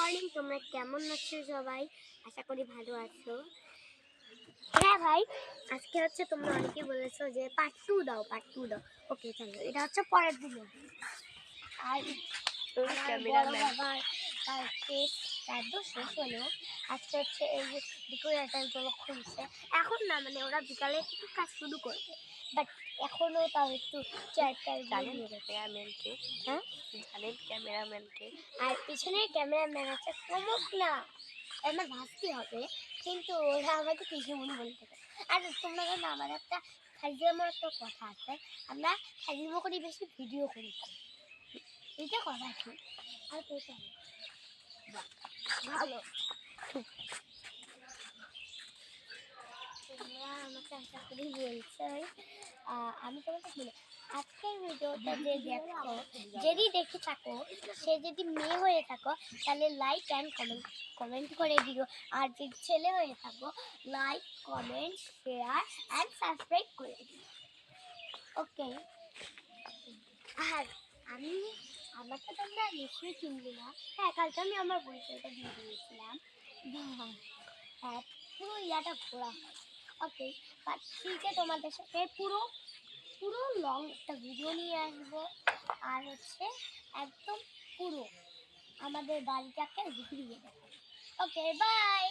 Morning, তোমরা কেমন আছো সবাই? আশা করি ভালো আছো। হ্যাঁ ভাই, আজকে হচ্ছে তোমরা অনেকেই বলেছো যে পার্ট 2 দাও, পার্ট 2 দাও। ওকে চলো, এটা হচ্ছে পরের দিনে। আর বড় বাবার তার টেস্ট একদম শেষ হলো। আজকে হচ্ছে এই যে ডেকোরেটারগুলো খুলছে এখন না, মানে ওরা বিকালে একটু কাজ শুরু করবে, বাট এখনো তাও একটু ক্যামেরাম্যানকে হ্যাঁ জানেন ক্যামেরাম্যানকে আর পিছনে ক্যামেরাম্যান আছে প্রমুখ না, আমার ভাবতে হবে, কিন্তু ওরা আমাকে পিছুমনি বলতে পারে। আর তোমরা জানো আমার একটা ফাইজলামো একটা কথা আছে, আমরা ফাইজলামো করি বেশি, ভিডিও করি কম। এটা কথা ঠিক। আর এটা ভালো, তোমরা আমাকে আশা করি বলছো। আমি তোমাকে বলি, আজকের ভিডিওটা যে দেখো, যদি দেখে থাকো, সে যদি মেয়ে হয়ে থাকো তাহলে লাইক অ্যান্ড কমেন্ট করে দিও। আর যদি ছেলে হয়ে থাকো, like, comment, share and subscribe করে দিও। ওকে। আর আমাকে তোমরা নিশ্চয়ই চিনবে না। হ্যাঁ, কালকে আমি আমার পরিচয়টা দিয়ে দিয়েছিলাম। হ্যাঁ, পুরো ইয়াটা ঘোরা হয়। ওকে, বাট ঠিক তোমাদের সাথে পুরো লং একটা ভিডিও নিয়ে আসবো। আর হচ্ছে একদম পুরো আমাদের বাড়িটাকে ঘুরিয়ে দেখাবো। ওকে, বাই।